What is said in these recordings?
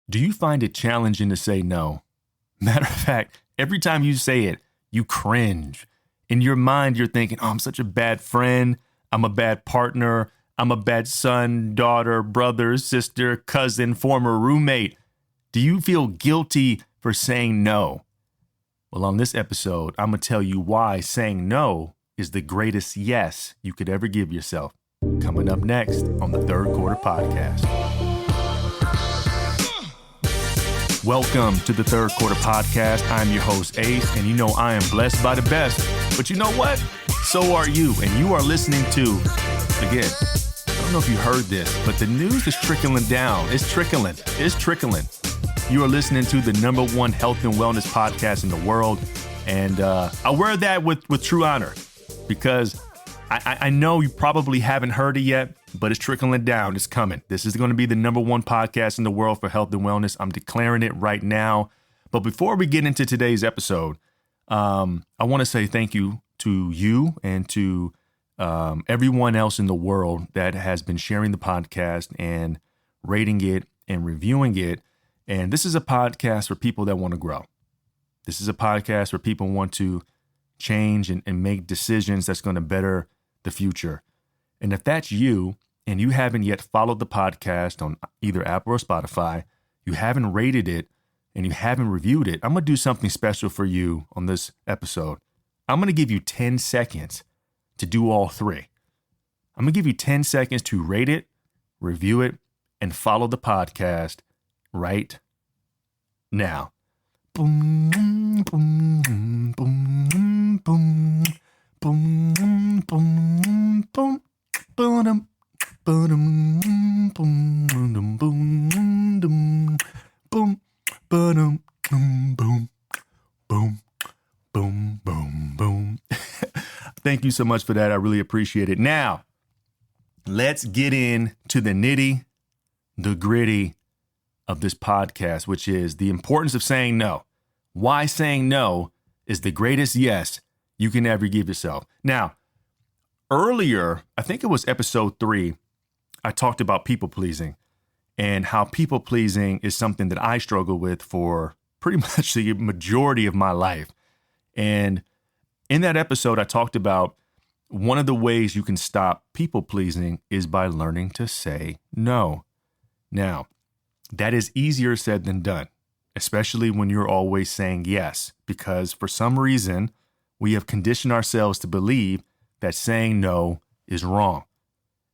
Do you find it challenging to say no? Matter of fact, every time you say it, you cringe. In your mind, you're thinking, oh, I'm such a bad friend. I'm a bad partner. I'm a bad son, daughter, brother, sister, cousin, former roommate. Do you feel guilty for saying no? Well, on this episode, I'm going to tell you why saying no is the greatest yes you could ever give yourself. Coming up next on the Third Quarter Podcast. Welcome to the Third Quarter Podcast. I'm your host, Ace, and you know I am blessed by the best. But you know what? So are you. And you are listening to, again, I don't know if you heard this, but the news is trickling down. It's trickling. You are listening to the #1 health and wellness podcast in the world. And I wear that with true honor because I know you probably haven't heard it yet, but it's trickling down. It's coming. This is going to be the #1 podcast in the world for health and wellness. I'm declaring it right now. But before we get into today's episode, I want to say thank you to you and to everyone else in the world that has been sharing the podcast and rating it and reviewing it. And this is a podcast for people that want to grow. This is a podcast where people want to change and make decisions that's going to better the future. And if that's you and you haven't yet followed the podcast on either Apple or Spotify, you haven't rated it and you haven't reviewed it, I'm going to do something special for you on this episode. I'm going to give you 10 seconds to do all three. I'm going to give you 10 seconds to rate it, review it, and follow the podcast right now. Boom, boom, boom, boom, boom, boom, boom, boom, boom, boom, boom, boom, boom, boom, boom, boom, boom, boom. Thank you so much for that. I really appreciate it. Now, let's get into the nitty, the gritty of this podcast, which is the importance of saying no. Why saying no is the greatest yes you can ever give yourself. Now, earlier, I think it was episode 3, I talked about people pleasing and how people pleasing is something that I struggle with for pretty much the majority of my life. And in that episode, I talked about one of the ways you can stop people pleasing is by learning to say no. Now, that is easier said than done, especially when you're always saying yes, because for some reason, we have conditioned ourselves to believe that saying no is wrong.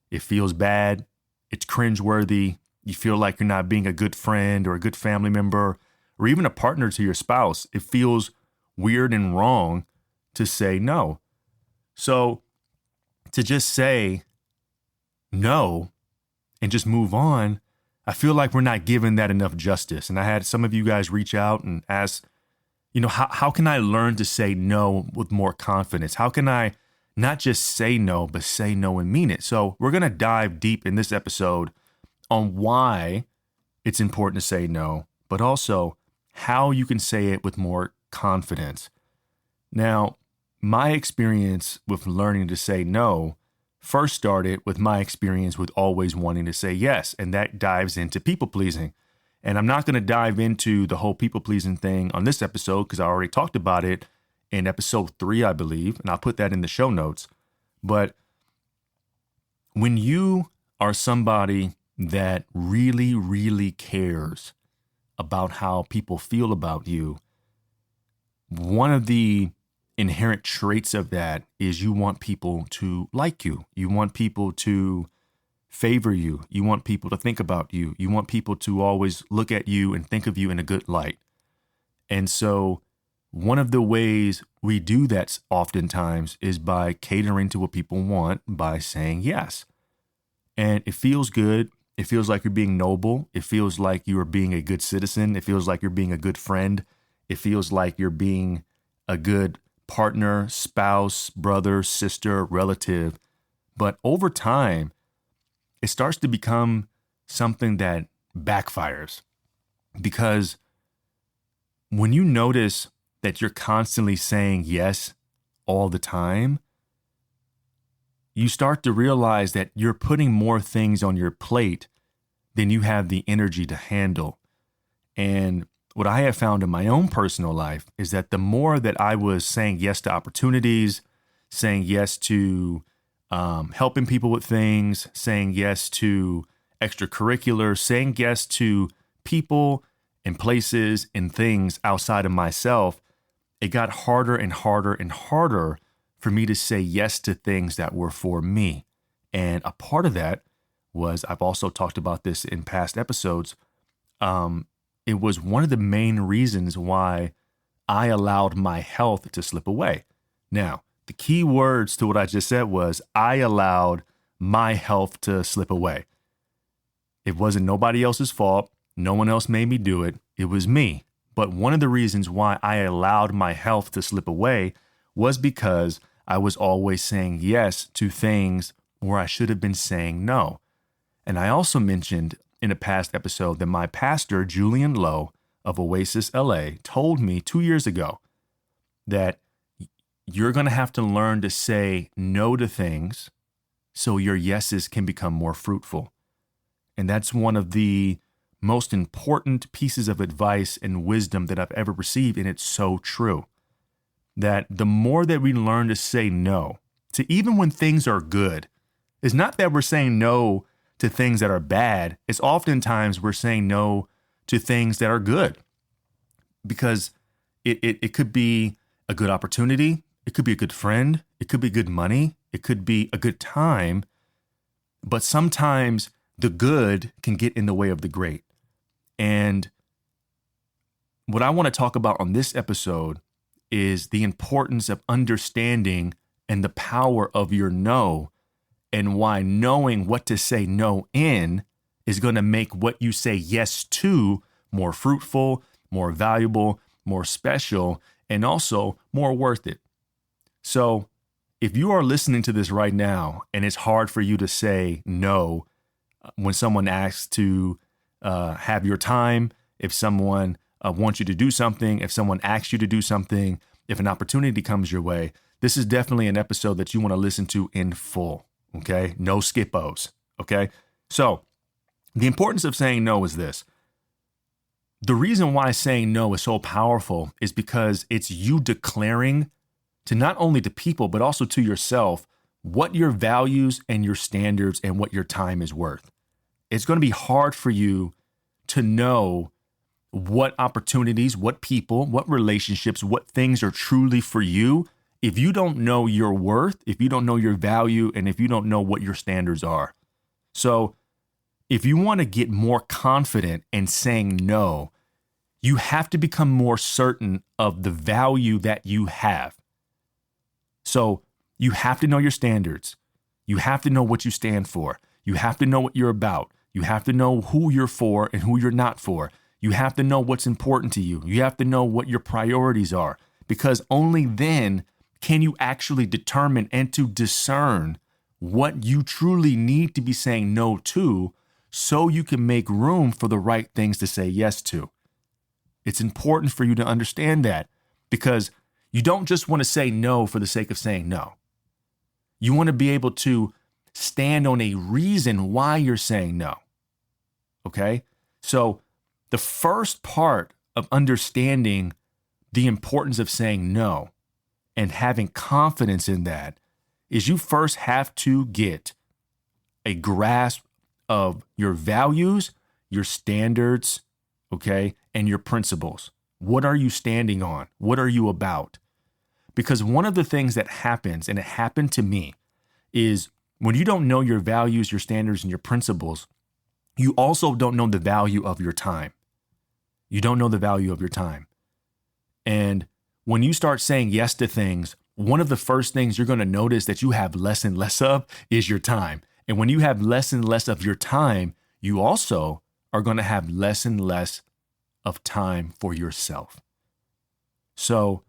It feels bad. It's cringeworthy. You feel like you're not being a good friend or a good family member or even a partner to your spouse. It feels weird and wrong to say no. So to just say no and just move on, I feel like we're not giving that enough justice. And I had some of you guys reach out and ask, how can I learn to say no with more confidence? How can I not just say no, but say no and mean it? So we're going to dive deep in this episode on why it's important to say no, but also how you can say it with more confidence. Now, my experience with learning to say no first started with my experience with always wanting to say yes, and that dives into people pleasing. And I'm not going to dive into the whole people pleasing thing on this episode because I already talked about it in episode 3, I believe, and I'll put that in the show notes. But when you are somebody that really, really cares about how people feel about you, one of the inherent traits of that is you want people to like you. You want people to favor you. You want people to think about you. You want people to always look at you and think of you in a good light. And so one of the ways we do that oftentimes is by catering to what people want by saying yes. And it feels good. It feels like you're being noble. It feels like you are being a good citizen. It feels like you're being a good friend. It feels like you're being a good partner, spouse, brother, sister, relative. But over time, it starts to become something that backfires. Because when you notice that you're constantly saying yes all the time, you start to realize that you're putting more things on your plate than you have the energy to handle. And what I have found in my own personal life is that the more that I was saying yes to opportunities, saying yes to helping people with things, saying yes to extracurriculars, saying yes to people and places and things outside of myself, it got harder and harder and harder for me to say yes to things that were for me. And a part of that was, I've also talked about this in past episodes, it was one of the main reasons why I allowed my health to slip away. Now, the key words to what I just said was I allowed my health to slip away. It wasn't nobody else's fault. No one else made me do it. It was me. But one of the reasons why I allowed my health to slip away was because I was always saying yes to things where I should have been saying no. And I also mentioned in a past episode that my pastor, Julian Lowe of Oasis LA, told me 2 years ago that you're going to have to learn to say no to things so your yeses can become more fruitful. And that's one of the most important pieces of advice and wisdom that I've ever received. And it's so true that the more that we learn to say no to even when things are good, it's not that we're saying no to things that are bad. It's oftentimes we're saying no to things that are good because it could be a good opportunity. It could be a good friend. It could be good money. It could be a good time. But sometimes the good can get in the way of the great. And what I want to talk about on this episode is the importance of understanding and the power of your no, and why knowing what to say no in is going to make what you say yes to more fruitful, more valuable, more special, and also more worth it. So if you are listening to this right now and it's hard for you to say no when someone asks to have your time, if someone wants you to do something, if someone asks you to do something, if an opportunity comes your way, this is definitely an episode that you want to listen to in full. Okay. No skippos. Okay. So the importance of saying no is this. The reason why saying no is so powerful is because it's you declaring to not only to people, but also to yourself, what your values and your standards and what your time is worth. It's going to be hard for you to know what opportunities, what people, what relationships, what things are truly for you if you don't know your worth, if you don't know your value, and if you don't know what your standards are. So if you want to get more confident in saying no, you have to become more certain of the value that you have. So you have to know your standards. You have to know what you stand for. You have to know what you're about. You have to know who you're for and who you're not for. You have to know what's important to you. You have to know what your priorities are, because only then can you actually determine and to discern what you truly need to be saying no to so you can make room for the right things to say yes to. It's important for you to understand that, because you don't just want to say no for the sake of saying no. You want to be able to stand on a reason why you're saying no. Okay? So the first part of understanding the importance of saying no and having confidence in that is you first have to get a grasp of your values, your standards, okay, and your principles. What are you standing on? What are you about? Because one of the things that happens, and it happened to me, is when you don't know your values, your standards, and your principles, you also don't know the value of your time. You don't know the value of your time. And when you start saying yes to things, one of the first things you're going to notice that you have less and less of is your time. And when you have less and less of your time, you also are going to have less and less of time for yourself. So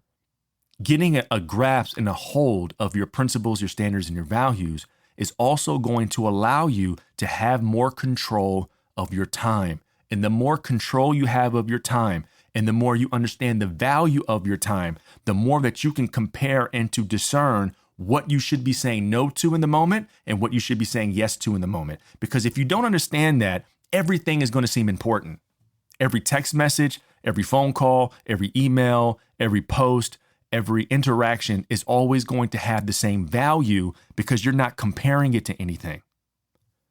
getting a grasp and a hold of your principles, your standards, and your values is also going to allow you to have more control of your time. And the more control you have of your time, and the more you understand the value of your time, the more that you can compare and to discern what you should be saying no to in the moment and what you should be saying yes to in the moment. Because if you don't understand that, everything is going to seem important. every text message, every phone call, every email, every post, every interaction is always going to have the same value because you're not comparing it to anything.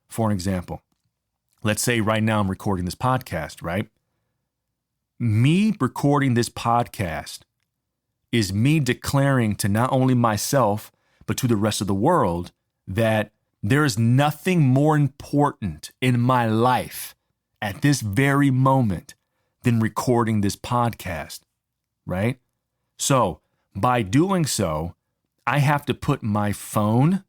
For an example, let's say right now I'm recording this podcast, right? Me recording this podcast is me declaring to not only myself, but to the rest of the world that there is nothing more important in my life at this very moment than recording this podcast, right? So by doing so, I have to put my phone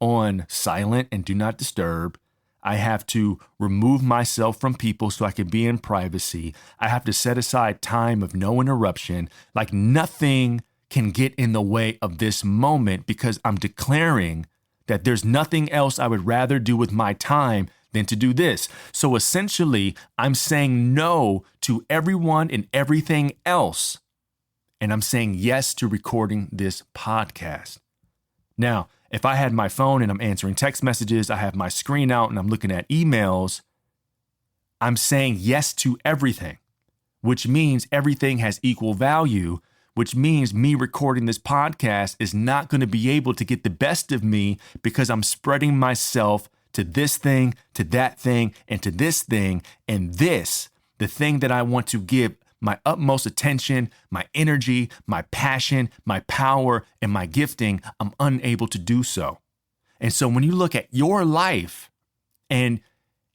on silent and do not disturb. I have to remove myself from people so I can be in privacy. I have to set aside time of no interruption. Like nothing can get in the way of this moment because I'm declaring that there's nothing else I would rather do with my time than to do this. So essentially, I'm saying no to everyone and everything else. And I'm saying yes to recording this podcast. Now, if I had my phone and I'm answering text messages, I have my screen out and I'm looking at emails, I'm saying yes to everything, which means everything has equal value, which means me recording this podcast is not going to be able to get the best of me because I'm spreading myself to this thing, to that thing, and to this thing. And this, the thing that I want to give my utmost attention, my energy, my passion, my power, and my gifting, I'm unable to do so. And so when you look at your life and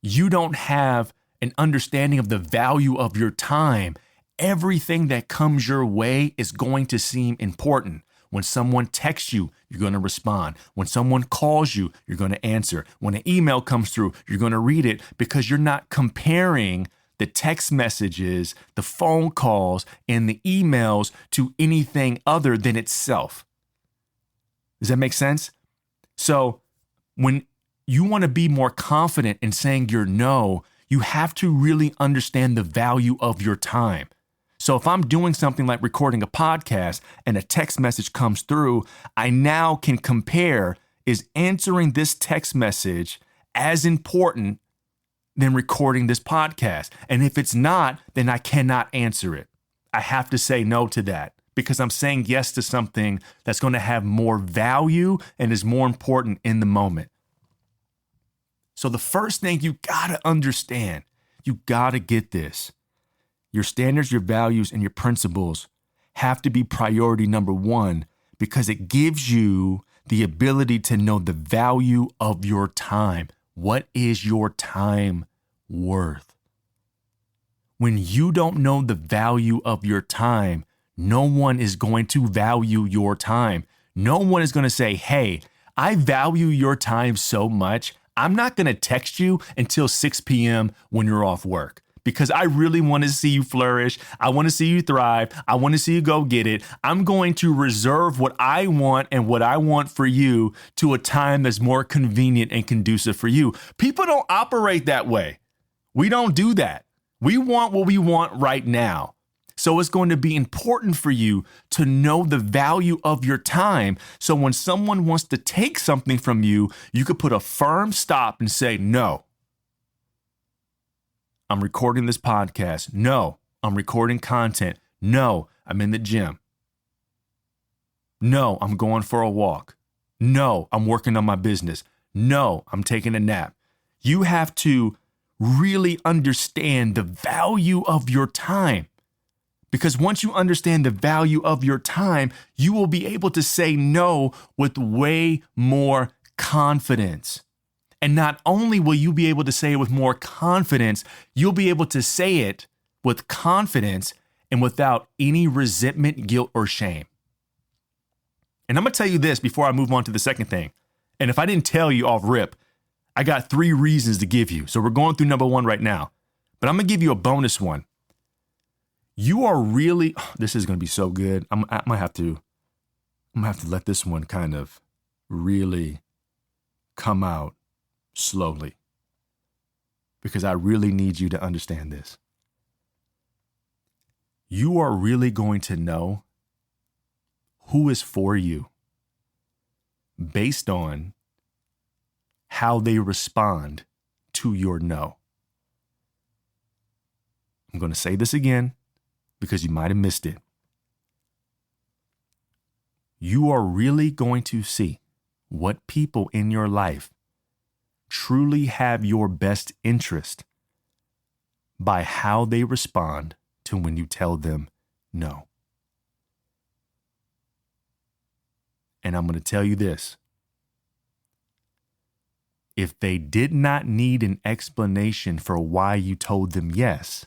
you don't have an understanding of the value of your time, everything that comes your way is going to seem important. When someone texts you, you're going to respond. When someone calls you, you're going to answer. When an email comes through, you're going to read it because you're not comparing the text messages, the phone calls, and the emails to anything other than itself. Does that make sense? So when you want to be more confident in saying your no, you have to really understand the value of your time. So if I'm doing something like recording a podcast and a text message comes through, I now can compare, is answering this text message as important than recording this podcast? And if it's not, then I cannot answer it. I have to say no to that because I'm saying yes to something that's going to have more value and is more important in the moment. So the first thing you got to understand, you got to get this. Your standards, your values, and your principles have to be priority number one because it gives you the ability to know the value of your time. What is your time worth? When you don't know the value of your time, no one is going to value your time. No one is going to say, hey, I value your time so much, I'm not going to text you until 6 p.m. when you're off work. Because I really want to see you flourish. I want to see you thrive. I want to see you go get it. I'm going to reserve what I want and what I want for you to a time that's more convenient and conducive for you. People don't operate that way. We don't do that. We want what we want right now. So it's going to be important for you to know the value of your time. So when someone wants to take something from you, you could put a firm stop and say, no. I'm recording this podcast. No, I'm recording content. No, I'm in the gym. No, I'm going for a walk. No, I'm working on my business. No, I'm taking a nap. You have to really understand the value of your time. Because once you understand the value of your time, you will be able to say no with way more confidence. And not only will you be able to say it with more confidence, you'll be able to say it with confidence and without any resentment, guilt, or shame. And I'm going to tell you this before I move on to the second thing. And if I didn't tell you off rip, I got 3 reasons to give you. So we're going through number 1 right now. But I'm going to give you a bonus one. You are really, this is going to be so good. I'm going to have to let this one kind of really come out slowly, because I really need you to understand this. You are really going to know who is for you based on how they respond to your no. I'm going to say this again because you might have missed it. You are really going to see what people in your life truly have your best interest by how they respond to when you tell them no. And I'm going to tell you this. If they did not need an explanation for why you told them yes,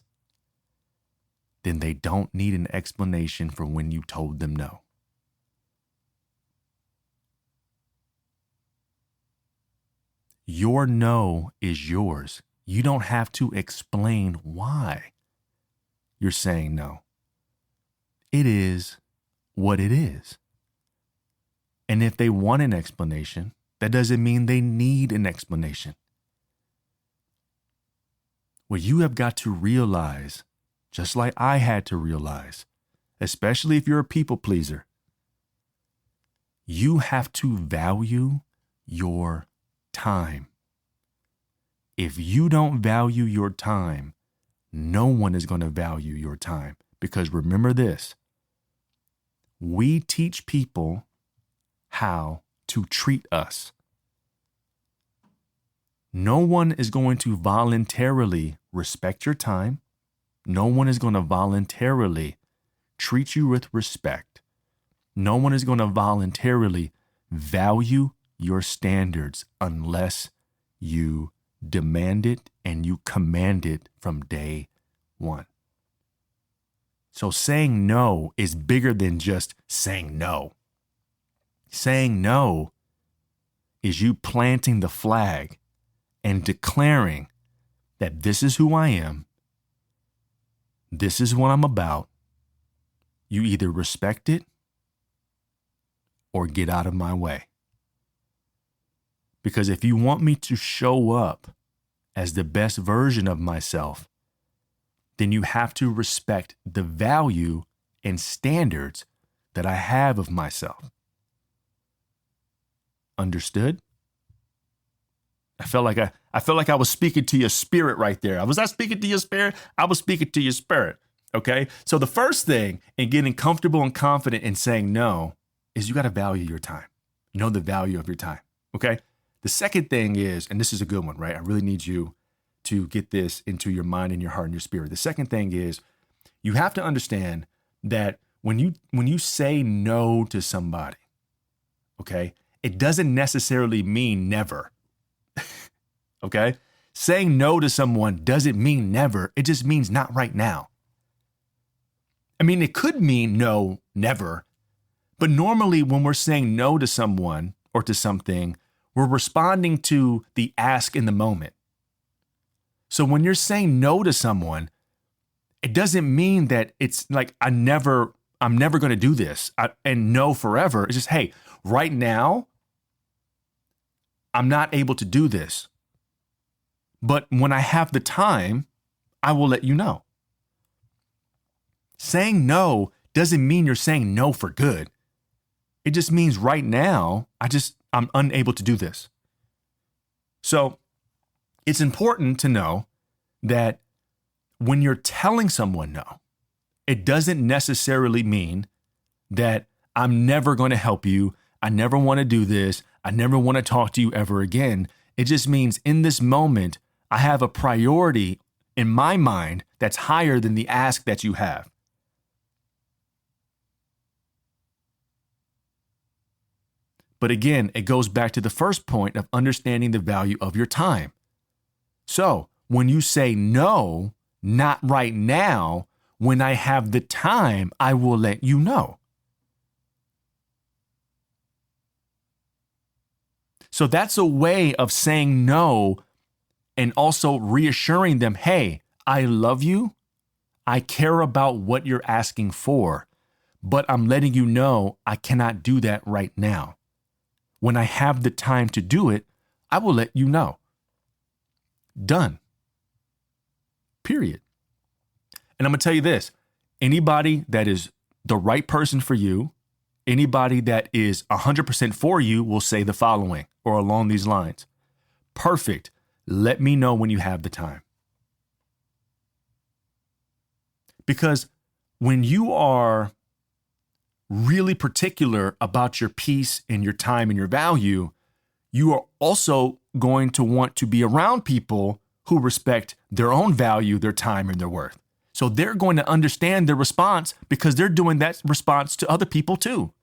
then they don't need an explanation for when you told them no. Your no is yours. You don't have to explain why you're saying no. It is what it is. And if they want an explanation, that doesn't mean they need an explanation. What you have got to realize, just like I had to realize, especially if you're a people pleaser, you have to value your time. If you don't value your time, no one is going to value your time. Because remember this, we teach people how to treat us. No one is going to voluntarily respect your time. No one is going to voluntarily treat you with respect. No one is going to voluntarily value your standards unless you demand it and you command it from day one. So saying no is bigger than just saying no. Saying no is you planting the flag and declaring that this is who I am. This is what I'm about. You either respect it or get out of my way. Because if you want me to show up as the best version of myself, then you have to respect the value and standards that I have of myself. Understood? I felt like I was speaking to your spirit right there. Was I speaking to your spirit? I was speaking to your spirit. Okay? So the first thing in getting comfortable and confident in saying no is you got to value your time. Know the value of your time. Okay? The second thing is, and this is a good one, right? I really need you to get this into your mind and your heart and your spirit. The second thing is you have to understand that when you say no to somebody, okay, it doesn't necessarily mean never. Okay? Saying no to someone doesn't mean never. It just means not right now. I mean, it could mean no, never. But normally when we're saying no to someone or to something, we're responding to the ask in the moment. So when you're saying no to someone, it doesn't mean that it's like, I'm never going to do this and no forever. It's just, hey, right now, I'm not able to do this. But when I have the time, I will let you know. Saying no doesn't mean you're saying no for good. It just means right now, I'm unable to do this. So it's important to know that when you're telling someone no, it doesn't necessarily mean that I'm never going to help you. I never want to do this. I never want to talk to you ever again. It just means in this moment, I have a priority in my mind that's higher than the ask that you have. But again, it goes back to the first point of understanding the value of your time. So when you say no, not right now, when I have the time, I will let you know. So that's a way of saying no and also reassuring them, hey, I love you. I care about what you're asking for, but I'm letting you know I cannot do that right now. When I have the time to do it, I will let you know. Done. Period. And I'm going to tell you this, anybody that is the right person for you, anybody that is 100% for you will say the following or along these lines. Perfect. Let me know when you have the time. Because when you are really particular about your peace and your time and your value, you are also going to want to be around people who respect their own value, their time, and their worth. So they're going to understand their response because they're doing that response to other people too.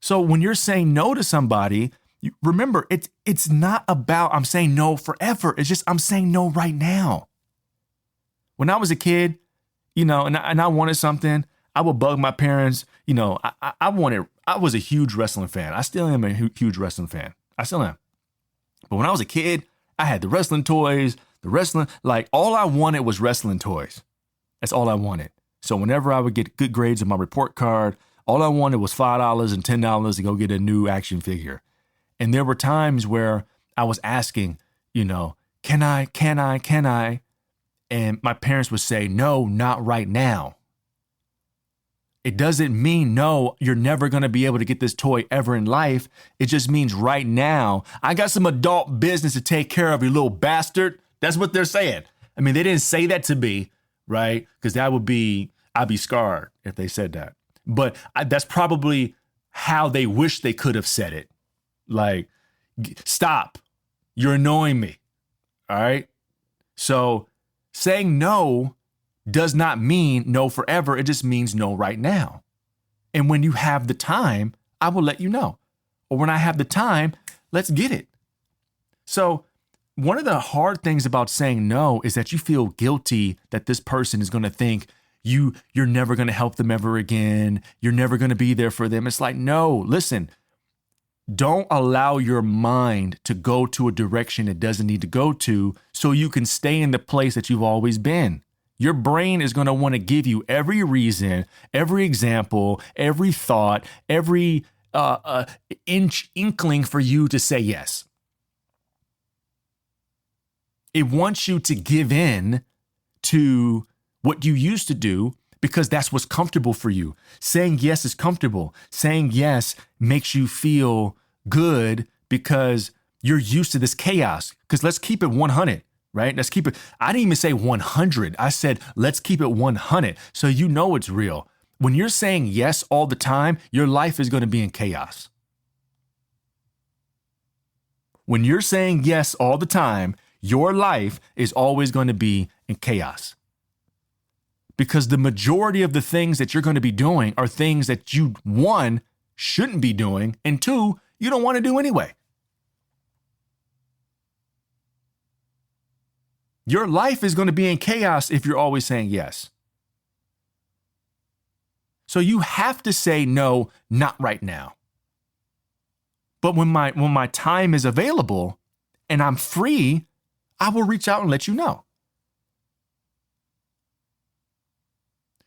So when you're saying no to somebody, remember, it's not about I'm saying no forever. It's just I'm saying no right now. When I was a kid, and I wanted something, I would bug my parents. I was a huge wrestling fan. I still am a huge wrestling fan. I still am. But when I was a kid, I had the wrestling toys, all I wanted was wrestling toys. That's all I wanted. So whenever I would get good grades on my report card, all I wanted was $5 and $10 to go get a new action figure. And there were times where I was asking, can I? And my parents would say, no, not right now. It doesn't mean, no, you're never going to be able to get this toy ever in life. It just means right now, I got some adult business to take care of, you little bastard. That's what they're saying. I mean, they didn't say that to me, right? Because I'd be scarred if they said that. But that's probably how they wish they could have said it. Like, stop. You're annoying me. All right? So saying no does not mean no forever. It just means no right now. And when you have the time, I will let you know. Or when I have the time, let's get it. So one of the hard things about saying no is that you feel guilty that this person is going to think you're never going to help them ever again. You're never going to be there for them. It's like, no, listen, don't allow your mind to go to a direction it doesn't need to go to so you can stay in the place that you've always been. Your brain is going to want to give you every reason, every example, every thought, every inkling for you to say yes. It wants you to give in to what you used to do because that's what's comfortable for you. Saying yes is comfortable. Saying yes makes you feel good because you're used to this chaos. Because let's keep it 100. Right? Let's keep it. I didn't even say 100. I said, let's keep it 100. So you know it's real. When you're saying yes all the time, your life is going to be in chaos. When you're saying yes all the time, your life is always going to be in chaos. Because the majority of the things that you're going to be doing are things that you, one, shouldn't be doing, and two, you don't want to do anyway. Your life is going to be in chaos if you're always saying yes. So you have to say no, not right now. But when my time is available and I'm free, I will reach out and let you know.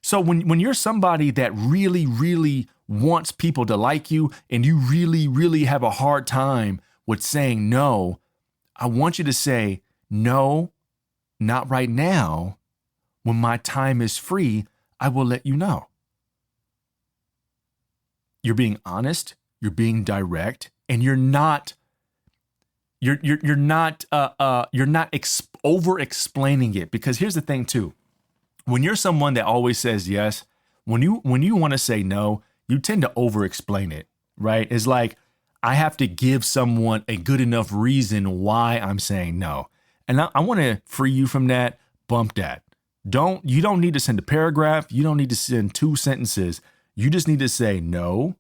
So when you're somebody that really, really wants people to like you and you really, really have a hard time with saying no, I want you to say no, not right now. When my time is free, I will let you know. You're being honest, you're being direct, and you're not over explaining it. Because here's the thing too. When you're someone that always says yes, when you want to say no, you tend to over explain it, right? It's like I have to give someone a good enough reason why I'm saying no. And I want to free you from that. Bump that. You don't need to send a paragraph. You don't need to send 2 sentences. You just need to say no,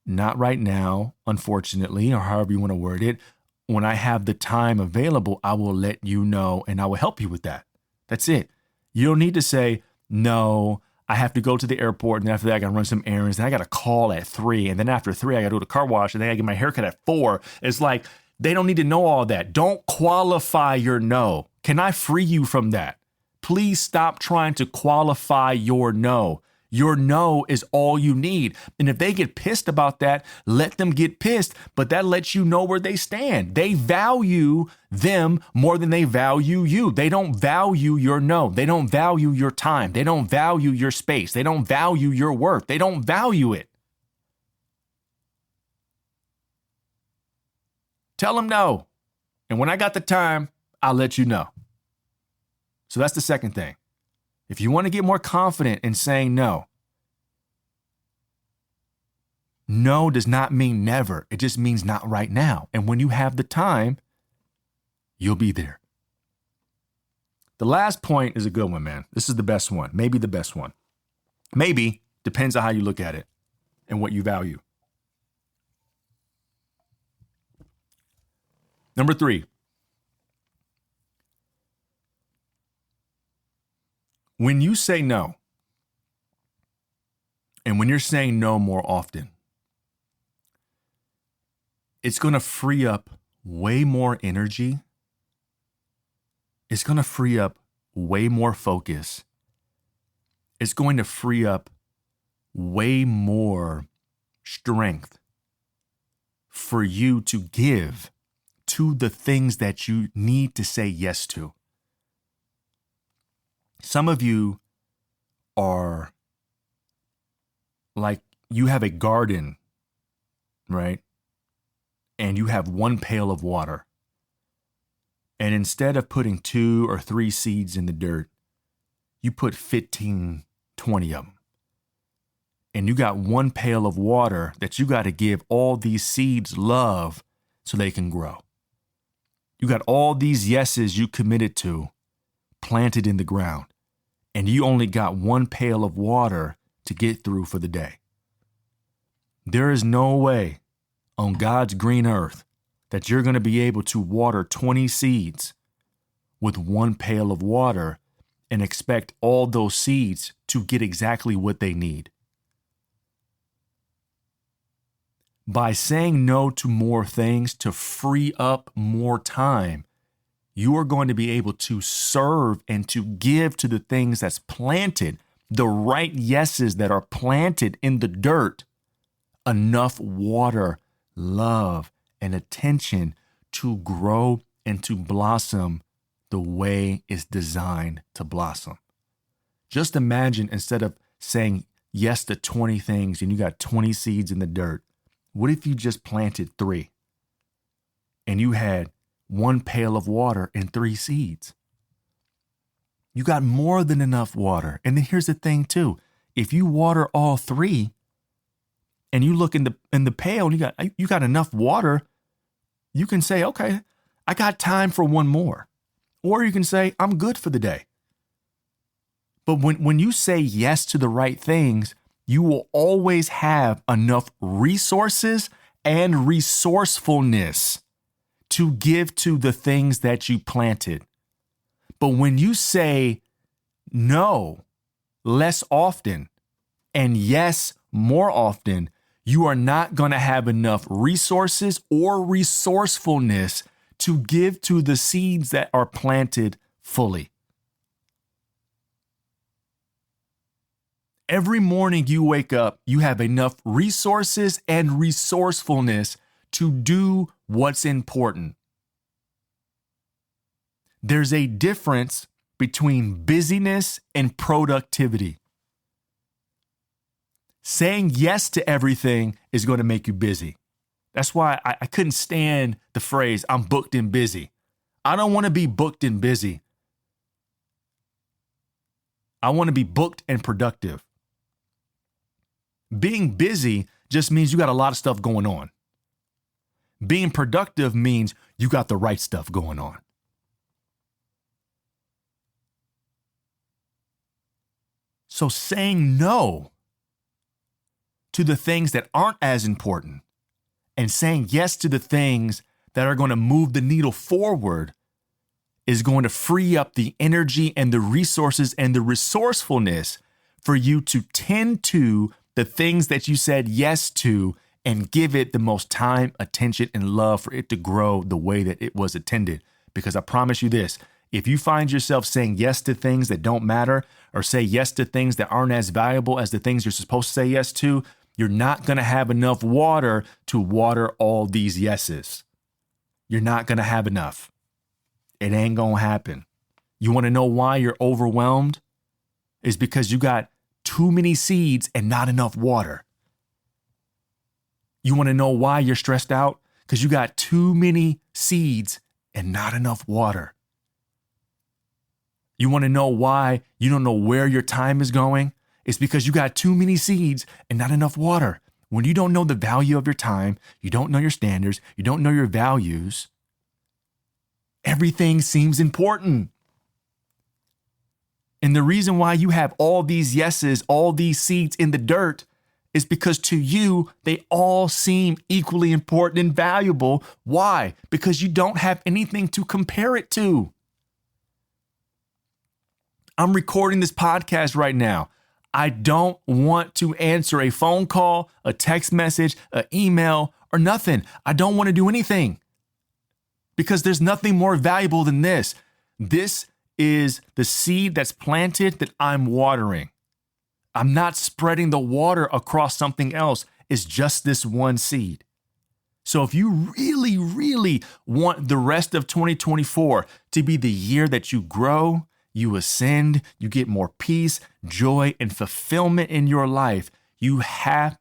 not right now, unfortunately, or however you want to word it. When I have the time available, I will let you know and I will help you with that. That's it. You don't need to say, no, I have to go to the airport. And after that, I got to run some errands. Then I got to call at 3. And then after 3, I got to go to the car wash. And then I get my haircut at 4. It's like, they don't need to know all that. Don't qualify your no. Can I free you from that? Please stop trying to qualify your no. Your no is all you need. And if they get pissed about that, let them get pissed. But that lets you know where they stand. They value them more than they value you. They don't value your no. They don't value your time. They don't value your space. They don't value your worth. They don't value it. Tell them no. And when I got the time, I'll let you know. So that's the second thing. If you want to get more confident in saying no, no does not mean never. It just means not right now. And when you have the time, you'll be there. The last point is a good one, man. This is the best one. Maybe the best one. Maybe. Depends on how you look at it and what you value. Number 3. When you say no, and when you're saying no more often, it's going to free up way more energy. It's going to free up way more focus. It's going to free up way more strength for you to give to the things that you need to say yes to. Some of you are like, you have a garden, right? And you have one pail of water. And instead of putting 2 or 3 seeds in the dirt, you put 15, 20 of them. And you got one pail of water that you got to give all these seeds love so they can grow. You got all these yeses you committed to planted in the ground. And you only got one pail of water to get through for the day. There is no way on God's green earth that you're going to be able to water 20 seeds with one pail of water and expect all those seeds to get exactly what they need. By saying no to more things to free up more time, you are going to be able to serve and to give to the things that's planted, the right yeses that are planted in the dirt, enough water, love, and attention to grow and to blossom the way it's designed to blossom. Just imagine, instead of saying yes to 20 things and you got 20 seeds in the dirt, what if you just planted 3 and you had one pail of water and 3 seeds? You got more than enough water. And then here's the thing too. If you water all 3 and you look in the pail and you got enough water, you can say, okay, I got time for one more. Or you can say, I'm good for the day. But when you say yes to the right things, you will always have enough resources and resourcefulness to give to the things that you planted. But when you say no less often and yes more often, you are not going to have enough resources or resourcefulness to give to the seeds that are planted fully. Every morning you wake up, you have enough resources and resourcefulness to do what's important. There's a difference between busyness and productivity. Saying yes to everything is going to make you busy. That's why I couldn't stand the phrase, I'm booked and busy. I don't want to be booked and busy. I want to be booked and productive. Being busy just means you got a lot of stuff going on. Being productive means you got the right stuff going on. So saying no to the things that aren't as important and saying yes to the things that are going to move the needle forward is going to free up the energy and the resources and the resourcefulness for you to tend to the things that you said yes to and give it the most time, attention, and love for it to grow the way that it was intended. Because I promise you this, if you find yourself saying yes to things that don't matter or say yes to things that aren't as valuable as the things you're supposed to say yes to, you're not going to have enough water to water all these yeses. You're not going to have enough. It ain't going to happen. You want to know why you're overwhelmed? It's because you got too many seeds and not enough water. You want to know why you're stressed out? Because you got too many seeds and not enough water. You want to know why you don't know where your time is going? It's because you got too many seeds and not enough water. When you don't know the value of your time, you don't know your standards, you don't know your values, everything seems important. And the reason why you have all these yeses, all these seeds in the dirt, is because to you, they all seem equally important and valuable. Why? Because you don't have anything to compare it to. I'm recording this podcast right now. I don't want to answer a phone call, a text message, an email, or nothing. I don't want to do anything because there's nothing more valuable than this. This is the seed that's planted that I'm watering. I'm not spreading the water across something else. It's just this one seed. So if you really, really want the rest of 2024 to be the year that you grow, you ascend, you get more peace, joy, and fulfillment in your life, you have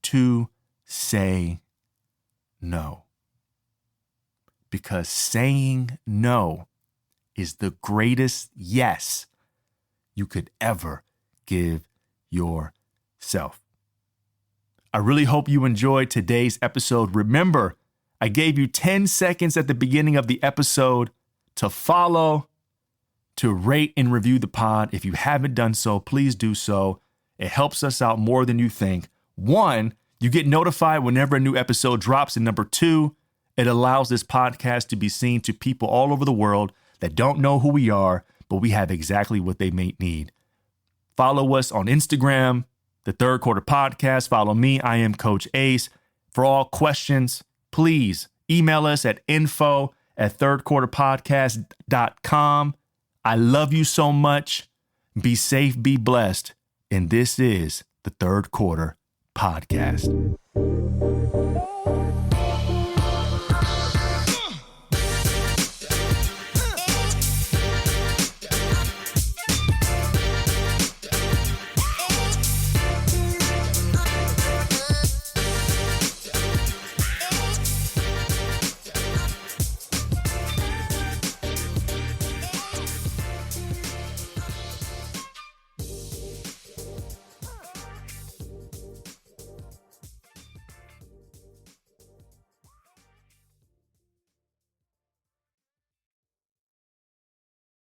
to say no. Because saying no is the greatest yes you could ever give yourself. I really hope you enjoyed today's episode. Remember, I gave you 10 seconds at the beginning of the episode to follow, to rate and review the pod. If you haven't done so, please do so. It helps us out more than you think. 1, you get notified whenever a new episode drops. And number 2, it allows this podcast to be seen to people all over the world that don't know who we are, but we have exactly what they may need. Follow us on Instagram, The Third Quarter Podcast. Follow me. I am Coach Ace. For all questions, please email us at info@thirdquarterpodcast.com. I love you so much. Be safe, be blessed. And this is The Third Quarter Podcast.